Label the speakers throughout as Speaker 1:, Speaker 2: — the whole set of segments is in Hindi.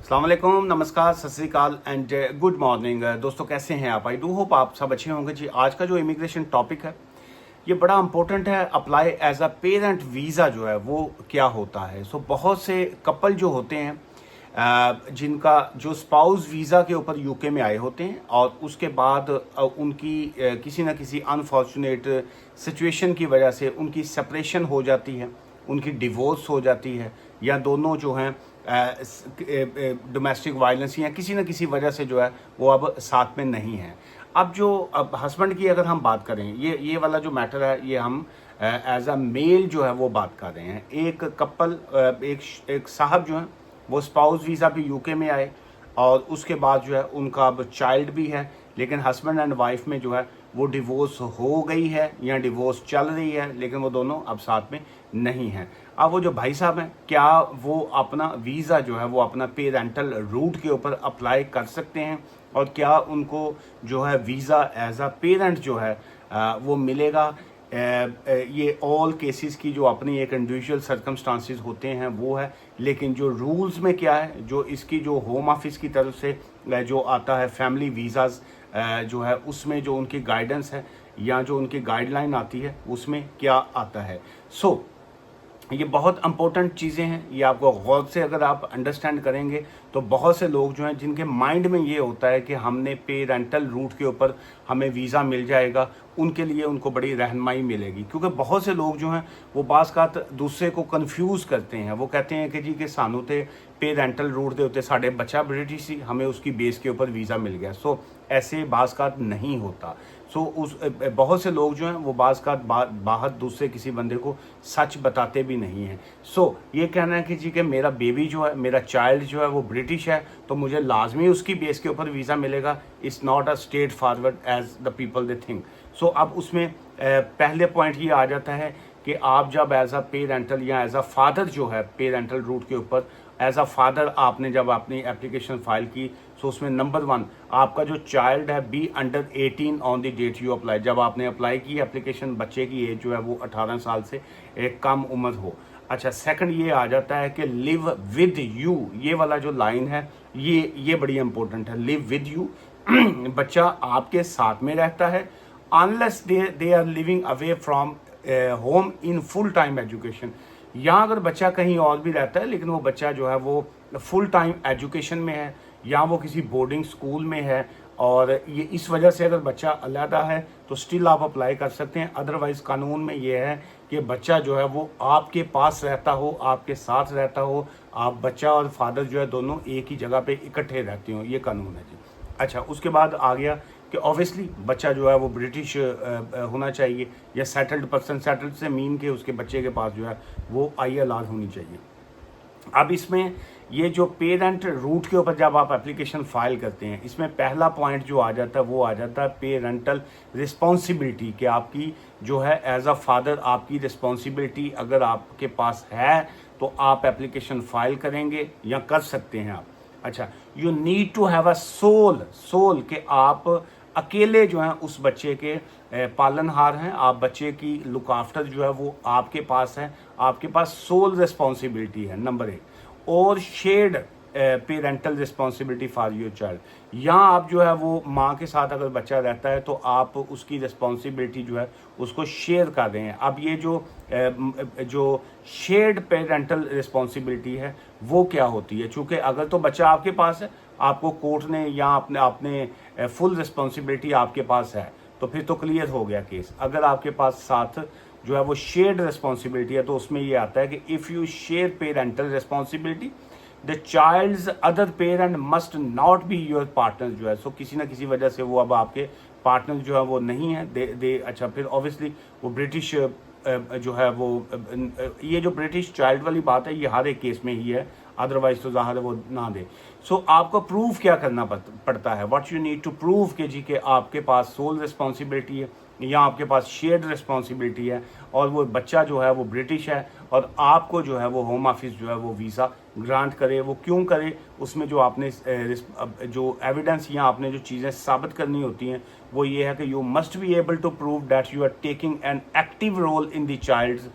Speaker 1: अस्सलाम वालेकुम, नमस्कार, सत श्री अकाल एंड गुड मॉर्निंग। दोस्तों कैसे हैं आप? आई डू होप आप सब अच्छे होंगे जी। आज का जो इमिग्रेशन टॉपिक है ये बड़ा इंपॉर्टेंट है। Apply as a parent visa जो है वो क्या होता है। बहुत से कपल जो होते हैं जिनका जो स्पाउस वीज़ा के ऊपर यूके में आए होते हैं और उसके बाद उनकी किसी न किसी अनफॉर्चुनेट सिचुएशन की वजह से उनकी सेपरेशन हो जाती है, उनकी डिवोर्स हो जाती है, या दोनों जो हैं डोमेस्टिक वायलेंस या किसी न किसी वजह से जो है वो अब साथ में नहीं है। अब हस्बैंड की अगर हम बात करें, ये वाला जो मैटर है ये हम एज अ मेल जो है वो बात कर रहे हैं। एक कपल एक साहब जो हैं वो स्पाउस वीज़ा पे यूके में आए और उसके बाद जो है उनका अब चाइल्ड भी है, लेकिन हस्बैंड एंड वाइफ में जो है वो डिवोर्स हो गई है या डिवोर्स चल रही है, लेकिन वो दोनों अब साथ में नहीं हैं। अब वो जो भाई साहब हैं, क्या वो अपना वीज़ा जो है वो अपना पेरेंटल रूट के ऊपर अप्लाई कर सकते हैं और क्या उनको जो है वीज़ा एज अ पेरेंट जो है वो मिलेगा? ये ऑल केसेस की जो अपनी एक इंडिविजुअल सर्कमस्टांसिस होते हैं वो है, लेकिन जो रूल्स में क्या है, जो इसकी जो होम ऑफिस की तरफ से जो आता है फैमिली वीज़ाज़ जो है उसमें जो उनकी गाइडेंस है या जो उनकी गाइडलाइन आती है उसमें क्या आता है। ये बहुत इंपॉर्टेंट चीज़ें हैं। ये आपको गौर से अगर आप अंडरस्टैंड करेंगे तो बहुत से लोग जो हैं जिनके माइंड में ये होता है कि हमने पेरेंटल रूट के ऊपर हमें वीज़ा मिल जाएगा, उनके लिए उनको बड़ी रहनुमाई मिलेगी। क्योंकि बहुत से लोग जो हैं वो बाज़ दूसरे को कन्फ्यूज़ करते हैं। वो कहते हैं कि जी कि सानू तो पेरेंटल रूट के उत्ते साढ़े बच्चा ब्रिटिश ही, हमें उसकी बेस के ऊपर वीज़ा मिल गया। ऐसे बाज़ नहीं होता। बहुत से लोग जो हैं वो बाहर दूसरे किसी बंदे को सच बताते भी नहीं हैं। ये कहना है कि जी कि मेरा बेबी जो है, मेरा चाइल्ड जो है वो ब्रिटिश है तो मुझे लाजमी उसकी बेस के ऊपर वीज़ा मिलेगा। It's not a straightforward as the people they think. अब उसमें पहले पॉइंट ये आ जाता है कि आप जब एज अ पेरेंटल या एज अ फादर जो है पेरेंटल रूट के ऊपर एज अ फादर आपने जब अपनी एप्लीकेशन फाइल की, उसमें नंबर 1 आपका जो चाइल्ड है be under 18 on the date you apply. जब आपने अप्लाई की एप्लीकेशन, बच्चे की एज जो है वो 18 साल से एक कम उम्र हो। अच्छा, सेकंड ये आ जाता है कि लिव विद यू। ये वाला जो लाइन है ये बड़ी इंपॉर्टेंट है। लिव विद यू बच्चा आपके साथ में रहता है unless they are living away from home in full time education. यहाँ अगर बच्चा कहीं और भी रहता है लेकिन वो बच्चा जो है वो फुल टाइम एजुकेशन में है या वो किसी बोर्डिंग स्कूल में है और ये इस वजह से अगर बच्चा अलहदा है तो स्टिल आप अप्लाई कर सकते हैं। अदरवाइज़ कानून में ये है कि बच्चा जो है वो आपके पास रहता हो, आपके साथ रहता हो, आप बच्चा और फादर जो है दोनों एक ही जगह पे इकट्ठे रहते हो, ये कानून है जी। अच्छा, उसके बाद आ गया कि ऑब्वियसली बच्चा जो है वो ब्रिटिश होना चाहिए या सेटल्ड पर्सन। सेटल्ड से मीन के उसके बच्चे के पास जो है वो ILR होनी चाहिए। अब इसमें ये जो पेरेंट रूट के ऊपर जब आप एप्लीकेशन फाइल करते हैं, इसमें पहला पॉइंट जो आ जाता है वो आ जाता है पेरेंटल रिस्पॉन्सिबिलिटी, कि आपकी जो है एज अ फादर आपकी रिस्पॉन्सिबिलिटी अगर आपके पास है तो आप एप्लीकेशन फाइल करेंगे या कर सकते हैं आप। अच्छा, you need to have a sole कि आप अकेले जो हैं उस बच्चे के पालनहार हैं, आप बच्चे की लुक आफ्टर जो है वो आपके पास है, आपके पास सोल रिस्पॉन्सिबिलिटी है नंबर 1। और shared parental responsibility for your child. यहाँ आप जो है वो माँ के साथ अगर बच्चा रहता है तो आप उसकी रिस्पॉन्सिबिलिटी जो है उसको शेयर कर रहे हैं। अब ये जो शेयर्ड पेरेंटल रिस्पॉन्सिबिलिटी है वो क्या होती है? चूँकि अगर तो बच्चा आपके पास है, आपको कोर्ट ने या आपने फुल रिस्पॉन्सिबिलिटी आपके पास है तो फिर तो क्लियर हो गया केस। अगर आपके पास साथ जो है वो शेयर्ड रिस्पॉन्सिबिलिटी है तो उसमें ये आता है कि if you share parental responsibility the child's other parent must not be your partner जो है। किसी ना किसी वजह से वो अब आपके पार्टनर जो है वो नहीं है दे अच्छा, फिर ऑब्वियसली वो ब्रिटिश जो है वो ये जो ब्रिटिश चाइल्ड वाली बात है ये हर एक केस में ही है, अदरवाइज तो ज़ाहिर है वो ना दे। आपको प्रूव क्या करना पड़ता है? What you need to prove के जी के आपके पास सोल रिस्पॉन्सिबिलिटी है या आपके पास शेयर्ड रिस्पॉन्सिबिलिटी है और वो बच्चा जो है वो ब्रिटिश है और आपको जो है वो होम ऑफिस जो है वो वीज़ा ग्रांट करे। वो क्यों करे? उसमें जो आपने जो एविडेंस या आपने जो चीज़ें साबित करनी होती हैं वो ये है कि you must be able to prove that you are taking an active role in the child's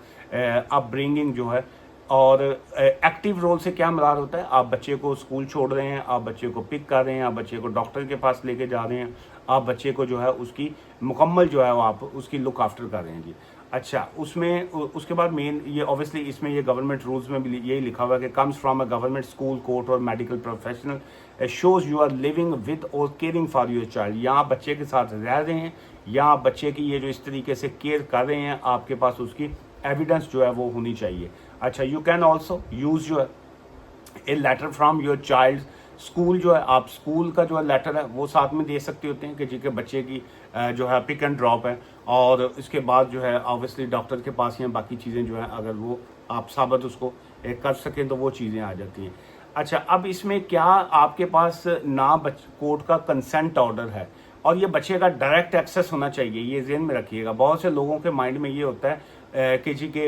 Speaker 1: upbringing जो है और एक्टिव रोल से क्या मुराद होता है, आप बच्चे को स्कूल छोड़ रहे हैं, आप बच्चे को पिक कर रहे हैं, आप बच्चे को डॉक्टर के पास लेके जा रहे हैं, आप बच्चे को जो है उसकी मुकम्मल जो है वो आप उसकी लुक आफ्टर कर रहे हैं जी। अच्छा, उसमें उसके बाद मेन ये ऑब्वियसली इसमें ये गवर्नमेंट रूल्स में भी यही लिखा हुआ है कि comes from a government school, court और medical professional shows you are living with और केयरिंग फॉर योर चाइल्ड। यहाँ आप बच्चे के साथ रह रहे हैं या आप बच्चे की ये जो इस तरीके से केयर कर रहे हैं, आपके पास उसकी एविडेंस जो है वो होनी चाहिए। अच्छा, यू कैन ऑल्सो यूज़ जो है a letter from your child school, जो है आप स्कूल का जो है लेटर है वो साथ में दे सकते होते हैं कि जी के बच्चे की जो है पिक एंड ड्रॉप है, और इसके बाद जो है ऑब्वियसली डॉक्टर के पास या बाकी चीज़ें जो है अगर वो आप साबित उसको कर सकें तो वो चीज़ें आ जाती हैं। अच्छा, अब इसमें क्या आपके पास ना कोर्ट का कंसेंट ऑर्डर है और ये बच्चे का डायरेक्ट एक्सेस होना चाहिए, ये ज़हन में रखिएगा। बहुत से लोगों के माइंड में ये होता है कि जी के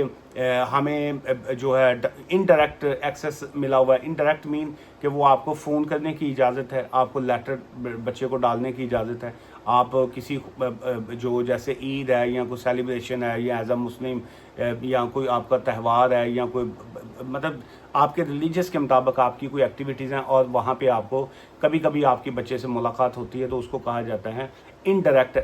Speaker 1: हमें जो है इनडायरेक्ट एक्सेस मिला हुआ है। इनडायरेक्ट मीन कि वो आपको फ़ोन करने की इजाज़त है, आपको लेटर बच्चे को डालने की इजाज़त है, आप किसी जो जैसे ईद है या कोई सेलिब्रेशन है या एज अ मुस्लिम या कोई आपका त्यौहार है या कोई मतलब आपके रिलीजियस के मुताबिक आपकी कोई एक्टिविटीज़ हैं और वहाँ पे आपको कभी कभी आपके बच्चे से मुलाकात होती है, तो उसको कहा जाता है इनडायरेक्ट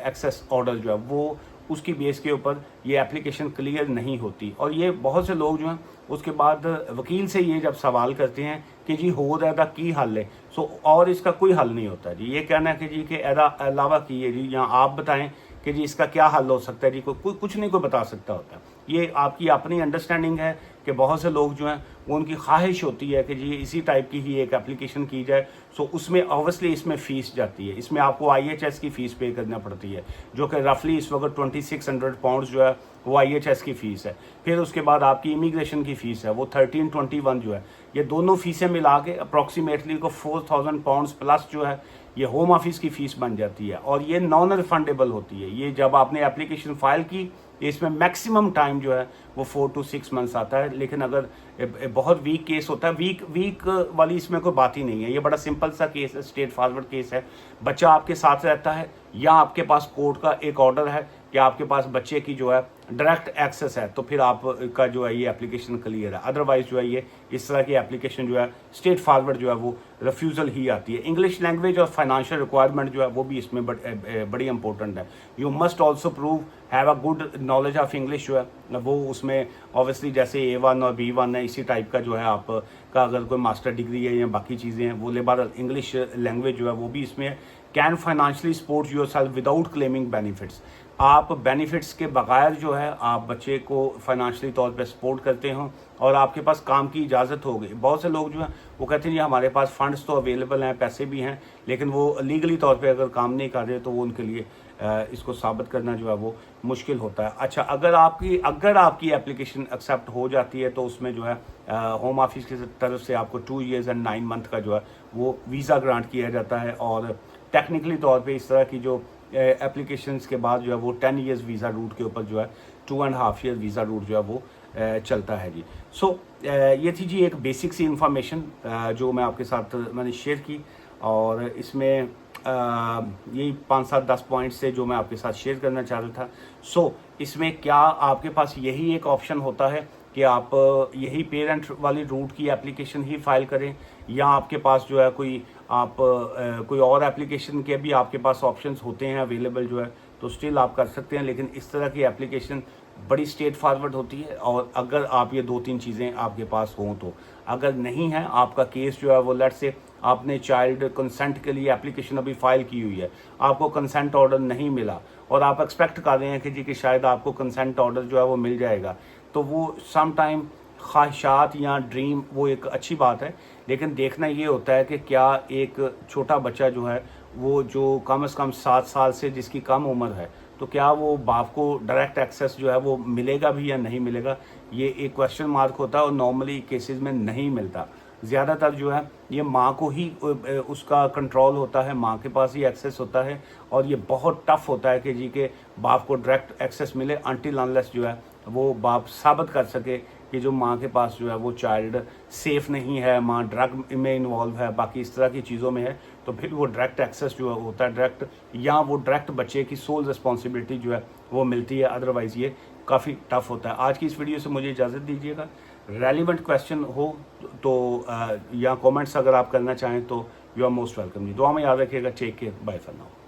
Speaker 1: एक्सेस ऑर्डर जो है वो उसकी बेस के ऊपर ये एप्लीकेशन क्लियर नहीं होती। और ये बहुत से लोग जो हैं उसके बाद वकील से ये जब सवाल करते हैं कि जी हो रहा की हल है, सो और इसका कोई हल नहीं होता जी। ये कहना है कि जी के अलावा की है जी, यहाँ आप बताएं कि जी इसका क्या हल हो सकता है जी, कोई कुछ नहीं कोई बता सकता होता। ये आपकी अपनी अंडरस्टैंडिंग है कि बहुत से लोग जो हैं वो उनकी ख्वाहिश होती है कि जी इसी टाइप की ही एक एप्लीकेशन की जाए। सो उसमें ऑब्वियसली इसमें फ़ीस जाती है, इसमें आपको IHS की फ़ीस पे करना पड़ती है, जो कि रफली इस वक्त 2600 पाउंड जो है वो IHS की फ़ीस है। फिर उसके बाद आपकी इमिग्रेशन की फ़ीस है वो 1321 जो है। ये दोनों फ़ीसें मिला के अप्रॉक्सीमेटली को 4000 पाउंड्स प्लस जो है ये होम ऑफिस की फ़ीस बन जाती है, और ये नॉन रिफंडेबल होती है। ये जब आपने एप्लीकेशन फ़ाइल की इसमें मैक्सिमम टाइम जो है वो 4 to 6 मंथ्स आता है। लेकिन अगर बहुत वीक केस होता है, वीक वाली इसमें कोई बात ही नहीं है, ये बड़ा सिंपल सा केस है, स्ट्रेट फॉरवर्ड केस है। बच्चा आपके साथ रहता है या आपके पास कोर्ट का एक ऑर्डर है कि आपके पास बच्चे की जो है डायरेक्ट एक्सेस है, तो फिर आपका जो है ये एप्लीकेशन क्लियर है। अदरवाइज जो है ये इस तरह की एप्लीकेशन जो है स्ट्रेट फॉरवर्ड जो है वो रिफ्यूज़ल ही आती है। इंग्लिश लैंग्वेज और फाइनेंशियल रिक्वायरमेंट जो है वो भी इसमें बड़ी इंपॉर्टेंट है। You must also prove have a good knowledge of English जो है वो उसमें ऑब्वियसली जैसे A1 और B1 है, इसी टाइप का जो है आपका अगर कोई मास्टर डिग्री है या बाकी चीज़ें हैं वो लेबर इंग्लिश लैंग्वेज जो है वो भी इसमें है। Can financially support your self without claiming benefits, आप बेनिफिट्स के बगैर जो है आप बच्चे को फाइनेंशियली तौर पे सपोर्ट करते हो और आपके पास काम की इजाज़त हो गई। बहुत से लोग जो हैं वो कहते हैं जी हमारे पास फंड्स तो अवेलेबल हैं, पैसे भी हैं, लेकिन वो लीगली तौर पे अगर काम नहीं कर रहे तो वो उनके लिए इसको साबित करना जो है वो मुश्किल होता है। अच्छा, अगर आपकी एप्लीकेशन एक्सेप्ट हो जाती है तो उसमें जो है होम ऑफिस की तरफ से आपको 2 years and 9 month का जो है वो वीज़ा ग्रांट किया जाता है, और टेक्निकली तौर पे इस तरह की जो एप्लीकेशंस के बाद जो है वो 10 years वीज़ा रूट के ऊपर जो है 2.5 year वीज़ा रूट जो है वो चलता है जी। सो ये थी जी एक बेसिक सी इंफॉर्मेशन जो मैं आपके साथ मैंने शेयर की, और इसमें यही 5-7-10 पॉइंट्स से जो मैं आपके साथ शेयर करना चाह रहा था। सो इसमें क्या आपके पास यही एक ऑप्शन होता है कि आप यही पेरेंट वाली रूट की एप्लीकेशन ही फाइल करें, या आपके पास जो है कोई और एप्लीकेशन के भी आपके पास ऑप्शंस होते हैं अवेलेबल जो है, तो स्टिल आप कर सकते हैं। लेकिन इस तरह की एप्लीकेशन बड़ी स्ट्रेट फॉरवर्ड होती है, और अगर आप ये 2-3 चीज़ें आपके पास हों तो। अगर नहीं है, आपका केस जो है वो लेट्स से आपने चाइल्ड कंसेंट के लिए एप्लीकेशन अभी फाइल की हुई है, आपको कंसेंट ऑर्डर नहीं मिला और आप एक्सपेक्ट कर रहे हैं कि जी कि शायद आपको कंसेंट ऑर्डर जो है वो मिल जाएगा, तो वो सम टाइम ख्वाहिशात या ड्रीम वो एक अच्छी बात है, लेकिन देखना ये होता है कि क्या एक छोटा बच्चा जो है वो जो कम से कम 7 साल से जिसकी कम उम्र है, तो क्या वो बाप को डायरेक्ट एक्सेस जो है वो मिलेगा भी या नहीं मिलेगा, ये एक क्वेश्चन मार्क होता है, और नॉर्मली केसेस में नहीं मिलता। ज़्यादातर जो है ये माँ को ही उसका कंट्रोल होता है, माँ के पास ही एक्सेस होता है, और ये बहुत टफ होता है कि जी के बाप को डायरेक्ट एक्सेस मिले अनटिल अनलेस जो है वो बाप साबित कर सके कि जो माँ के पास जो है वो चाइल्ड सेफ़ नहीं है, माँ ड्रग में इन्वॉल्व है, बाकी इस तरह की चीज़ों में है, तो फिर वो डायरेक्ट एक्सेस जो होता है डायरेक्ट, या वो डायरेक्ट बच्चे की सोल रिस्पॉन्सिबिलिटी जो है वो मिलती है। अदरवाइज़ ये काफ़ी टफ होता है। आज की इस वीडियो से मुझे इजाज़त दीजिएगा। रेलिवेंट क्वेश्चन हो तो या कमेंट्स अगर आप करना चाहें तो you are most welcome ji. दुआ में याद रखिएगा। Take care, bye for now.